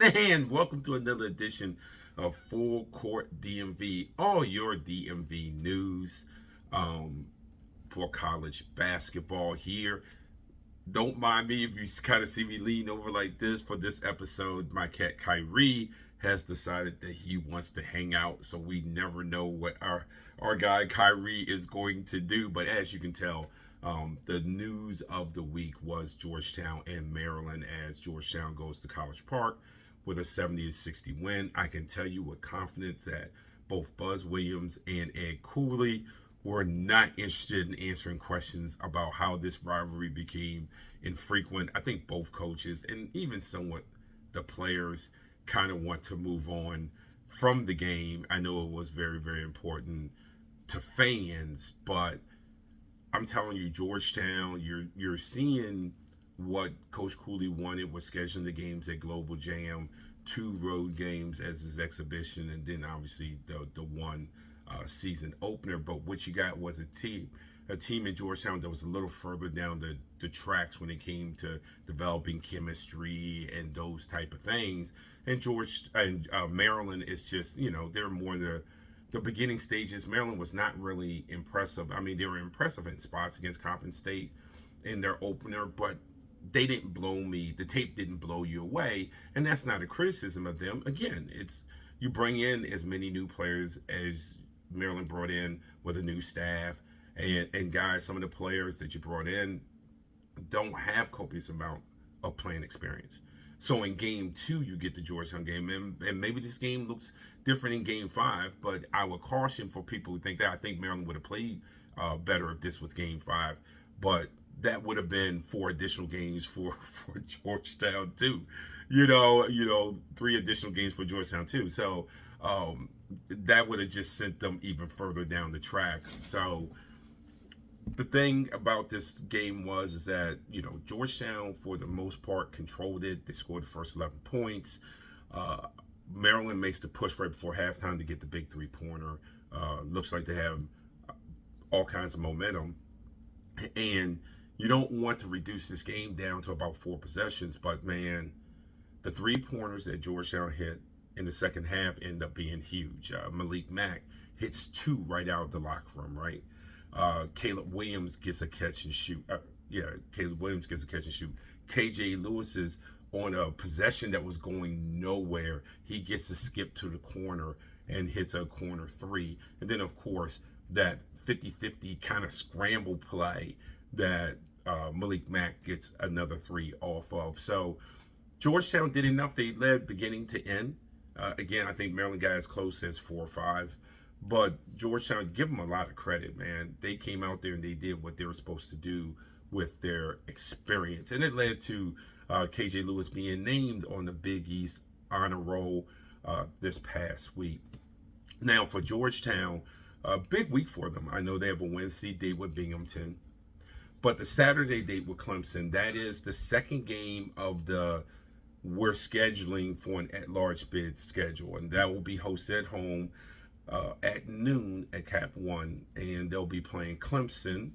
And welcome to another edition of Full Court DMV, all your DMV news um, for college basketball here. Don't mind me if you kind of see me lean over like this for this episode. My cat Kyrie has decided that he wants to hang out, so we never know what our guy Kyrie is going to do. But as you can tell, the news of the week was Georgetown and Maryland as Georgetown goes to College Park with a 70-60 win. I can tell you with confidence that both Buzz Williams and Ed Cooley were not interested in answering questions about how this rivalry became infrequent. I think both coaches and even somewhat the players kind of want to move on from the game. I know it was very, very important to fans, but I'm telling you, Georgetown, you're seeing what Coach Cooley wanted with scheduling the games at Global Jam, two road games as his exhibition, and then obviously the one season opener. But what you got was a team in Georgetown that was a little further down the tracks when it came to developing chemistry and those type of things. And Maryland is just they're more the beginning stages. Maryland was not really impressive. I mean, they were impressive in spots against Coppin State in their opener, but they didn't blow me. The tape didn't blow you away, and that's not a criticism of them. Again, it's you bring in as many new players as Maryland brought in with a new staff, and guys, some of the players that you brought in don't have copious amount of playing experience. So in game two, you get the Georgetown game, and maybe this game looks different in game five, but I would caution for people who think that. I think Maryland would have played better if this was game five, but that would have been four additional games for Georgetown too. Three additional games for Georgetown too. So that would have just sent them even further down the tracks. So the thing about this game was is that Georgetown for the most part controlled it. They scored the first 11 points. Maryland makes the push right before halftime to get the big three-pointer. Looks like they have all kinds of momentum, and you don't want to reduce this game down to about four possessions, but man, the three-pointers that Georgetown hit in the second half end up being huge. Malik Mack hits two right out of the locker room, right? Caleb Williams gets a catch and shoot. Caleb Williams gets a catch and shoot. KJ Lewis is on a possession that was going nowhere. He gets a skip to the corner and hits a corner three. And then, of course, that 50-50 kind of scramble play that Malik Mack gets another three off of. So Georgetown did enough. They led beginning to end. Again, I think Maryland got as close as 4 or 5. But Georgetown, give them a lot of credit, man. They came out there and they did what they were supposed to do with their experience. And it led to KJ Lewis being named on the Big East honor roll this past week. Now, for Georgetown, a big week for them. I know they have a Wednesday date with Binghamton, but the Saturday date with Clemson, that is the second game of the we're scheduling for an at-large bid schedule, and that will be hosted at home at noon at Cap One, and they'll be playing Clemson.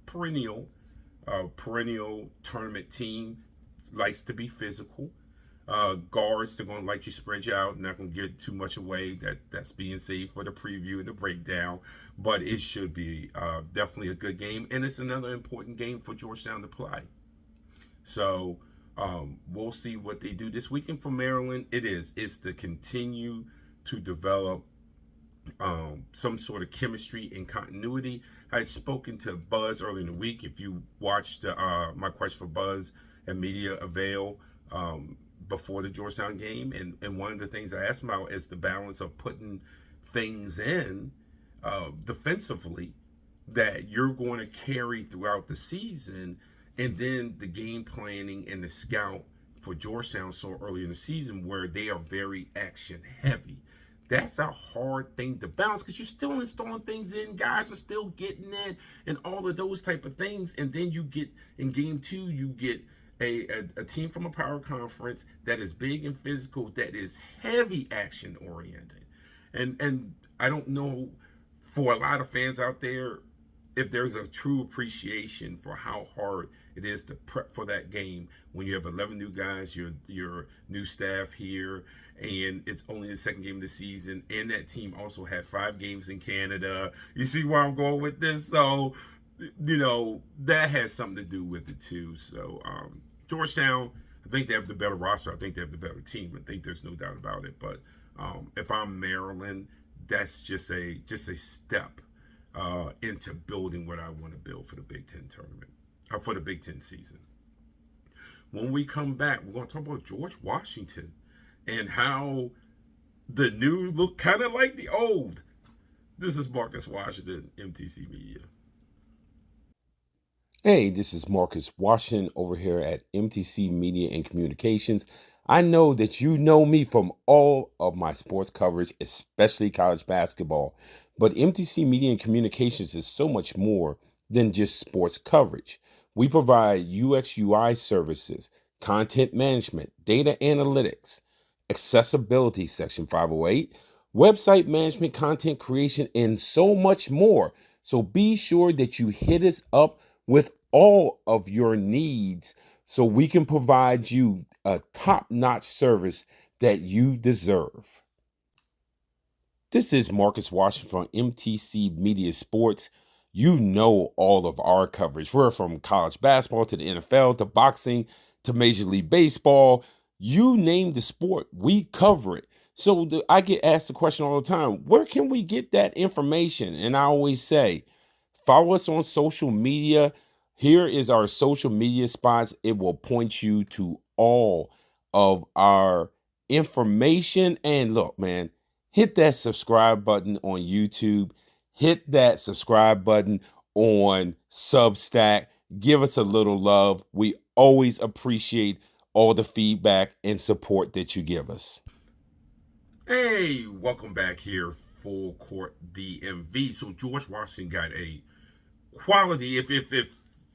Perennial tournament team, likes to be physical. Guards, they're going to like you spread you out. Not going to get too much away. That's being saved for the preview and the breakdown. But it should be definitely a good game, and it's another important game for Georgetown to play. So we'll see what they do this weekend for Maryland. It's to continue to develop some sort of chemistry and continuity. I had spoken to Buzz earlier in the week. If you watched my question for Buzz and Media Avail before the Georgetown game, and one of the things I asked about is the balance of putting things in defensively that you're going to carry throughout the season, and then the game planning and the scout for Georgetown so early in the season where they are very action heavy. That's a hard thing to balance because you're still installing things in, guys are still getting it, and all of those type of things. And then you get in game two, you get a team from a power conference that is big and physical, that is heavy action oriented. And I don't know, for a lot of fans out there, if there's a true appreciation for how hard it is to prep for that game when you have 11 new guys, your new staff here, and it's only the second game of the season, and that team also had 5 games in Canada. You see where I'm going with this? So, that has something to do with it too. So, Georgetown, I think they have the better roster. I think they have the better team. I think there's no doubt about it. But if I'm Maryland, that's just a step into building what I want to build for the Big Ten tournament, or for the Big Ten season. When we come back, we're going to talk about George Washington and how the new look kind of like the old. This is Marcus Washington, MTC Media. Hey, this is Marcus Washington over here at MTC Media and Communications. I know that you know me from all of my sports coverage, especially college basketball. But MTC Media and Communications is so much more than just sports coverage. We provide UX UI services, content management, data analytics, accessibility, Section 508, website management, content creation, and so much more. So be sure that you hit us up with all of your needs so we can provide you a top-notch service that you deserve. This is Marcus Washington from MTC Media Sports. You know all of our coverage. We're from college basketball to the NFL to boxing to Major League Baseball. You name the sport, we cover it. So I get asked the question all the time, where can we get that information? And I always say, follow us on social media. Here is our social media spots. It will point you to all of our information. And look, man, hit that subscribe button on YouTube. Hit that subscribe button on Substack. Give us a little love. We always appreciate all the feedback and support that you give us. Hey, welcome back here, Full Court DMV. So George Washington got a quality, if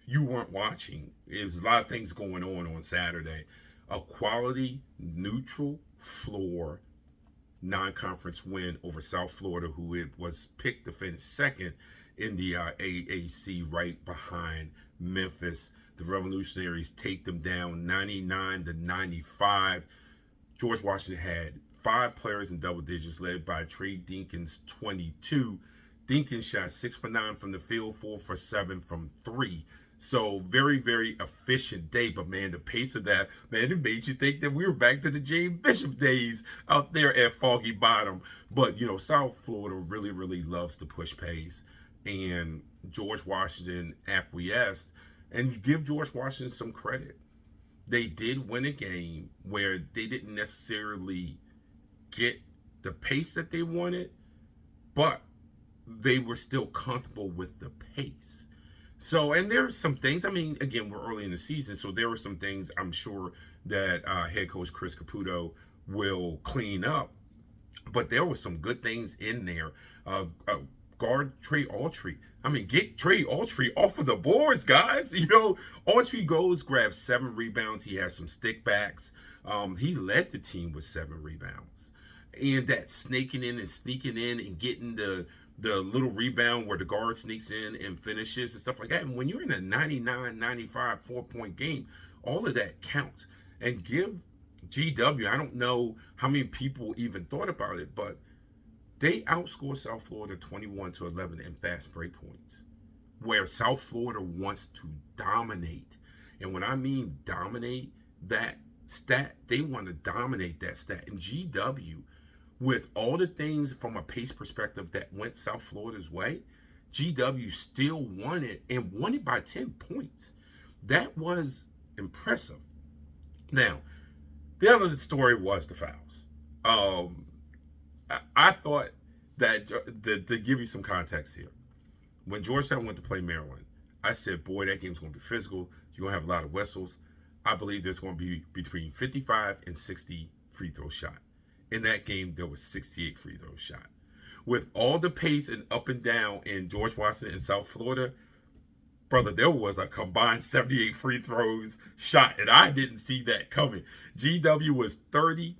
you weren't watching, there's a lot of things going on Saturday. A quality, neutral floor non-conference win over South Florida, who it was picked to finish second in the AAC, right behind Memphis. The Revolutionaries take them down 99-95. George Washington had 5 players in double digits, led by Trey Dinkins, 22. Dinkins shot 6 for 9 from the field, 4 for 7 from 3. So very, very efficient day. But man, the pace of that, man, it made you think that we were back to the James Bishop days out there at Foggy Bottom. But South Florida really, really loves to push pace, and George Washington acquiesced. And give George Washington some credit. They did win a game where they didn't necessarily get the pace that they wanted, but they were still comfortable with the pace. So, and there are some things, again, we're early in the season, so there were some things I'm sure that head coach Chris Caputo will clean up, but there were some good things in there. Guard Trey Autry. Get Trey Autry off of the boards, guys. Autry grabs 7 rebounds. He has some stick backs. He led the team with 7 rebounds. And that snaking in and sneaking in and getting the little rebound where the guard sneaks in and finishes and stuff like that. And when you're in a 99-95 4-point game, all of that counts. And give GW, I don't know how many people even thought about it, but they outscored South Florida 21-11 in fast break points, where South Florida wants to dominate. And when I mean dominate that stat, they want to dominate that stat. And GW, with all the things from a pace perspective that went South Florida's way, GW still won it, and won it by 10 points. That was impressive. Now, the other story was the fouls. I thought that, to give you some context here, when Georgetown went to play Maryland, I said, boy, that game's going to be physical. You're going to have a lot of whistles. I believe there's going to be between 55 and 60 free throw shot. In that game, there was 68 free throw shot. With all the pace and up and down in George Washington and South Florida, brother, there was a combined 78 free throws shot, and I didn't see that coming. GW was 30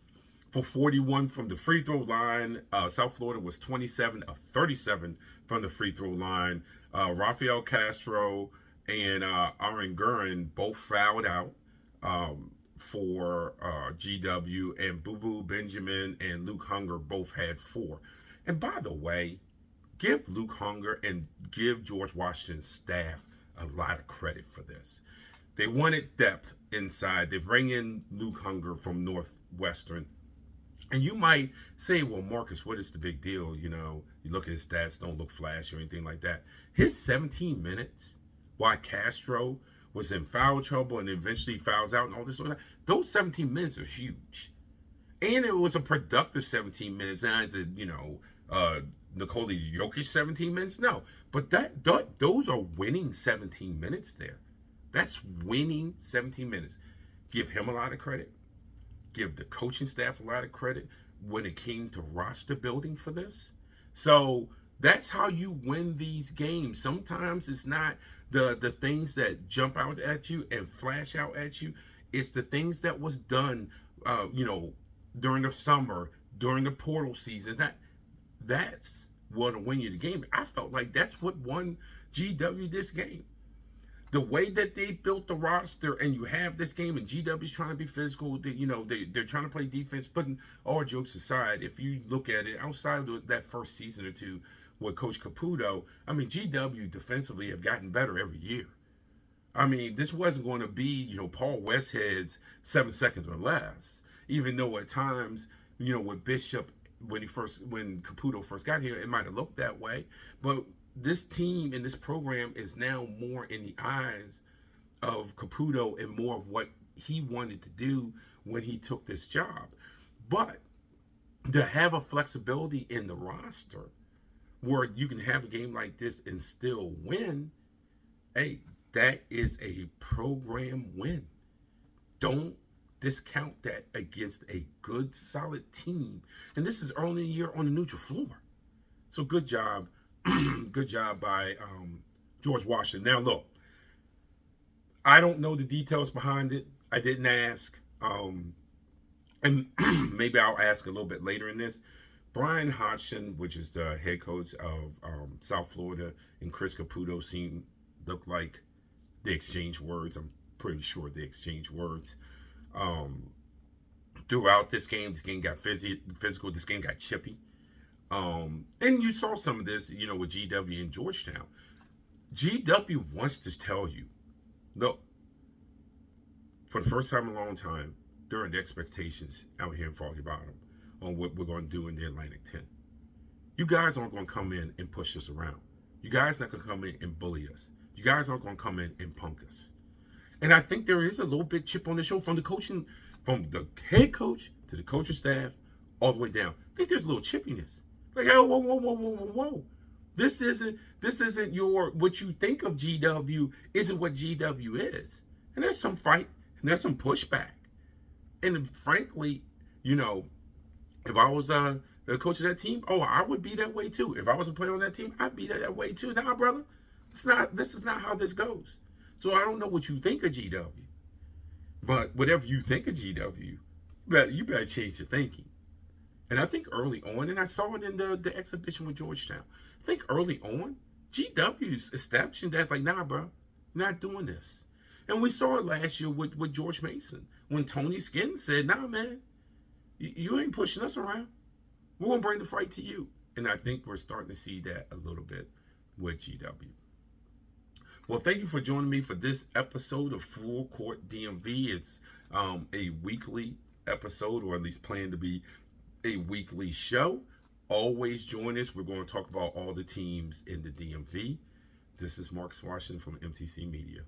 for 41 from the free throw line. South Florida was 27 of 37 from the free throw line. Rafael Castro and Aaron Gurin both fouled out for GW, and Boo Boo Benjamin and Luke Hunger both had 4. And by the way, give Luke Hunger and give George Washington's staff a lot of credit for this. They wanted depth inside. They bring in Luke Hunger from Northwestern. And you might say, well, Marcus, what is the big deal? You look at his stats, don't look flashy or anything like that. His 17 minutes, while Castro was in foul trouble and eventually fouls out and all this sort of that, those 17 minutes are huge. And it was a productive 17 minutes. Now, is it, Nikola Jokic 17 minutes? No. But those are winning 17 minutes there. That's winning 17 minutes. Give him a lot of credit. Give the coaching staff a lot of credit when it came to roster building for this. So that's how you win these games. Sometimes it's not the things that jump out at you and flash out at you. It's the things that was done, during the summer, during the portal season. That's what'll win you the game. I felt like that's what won GW this game. The way that they built the roster, and you have this game, and GW's trying to be physical. They're trying to play defense. Putting all jokes aside, if you look at it outside of that first season or two with Coach Caputo, GW defensively have gotten better every year. This wasn't going to be Paul Westhead's 7 seconds or less. Even though at times with Bishop when Caputo first got here, it might have looked that way, but this team and this program is now more in the eyes of Caputo and more of what he wanted to do when he took this job. But to have a flexibility in the roster where you can have a game like this and still win, hey, that is a program win. Don't discount that against a good, solid team. And this is early in the year on the neutral floor. So good job. Good job by George Washington. Now, look, I don't know the details behind it. I didn't ask. And maybe I'll ask a little bit later in this. Brian Hodgson, which is the head coach of South Florida, and Chris Caputo look like they exchanged words. I'm pretty sure they exchanged words. Throughout this game got physical. This game got chippy. And you saw some of this, with GW and Georgetown. GW wants to tell you, look, for the first time in a long time, there are expectations out here in Foggy Bottom on what we're going to do in the Atlantic 10. You guys aren't going to come in and push us around. You guys aren't going to come in and bully us. You guys aren't going to come in and punk us. And I think there is a little bit chip on the shoulder from the head coach to the coaching staff, all the way down. I think there's a little chippiness. Like, oh, whoa. This isn't what you think of GW isn't what GW is. And there's some fight and there's some pushback. And frankly, if I was the coach of that team, I would be that way too. If I was a player on that team, I'd be that way too. Nah, brother, this is not how this goes. So I don't know what you think of GW. But whatever you think of GW, you better change your thinking. And I think early on, and I saw it in the exhibition with Georgetown, I think early on, GW's establishing that, like, nah, bro, not doing this. And we saw it last year with George Mason, when Tony Skinn said, nah, man, you ain't pushing us around. We're going to bring the fight to you. And I think we're starting to see that a little bit with GW. Well, thank you for joining me for this episode of Full Court DMV. It's a weekly episode, or at least planned to be a weekly show. Always join us. We're going to talk about all the teams in the DMV. This is Marcus Washington from MTC Media.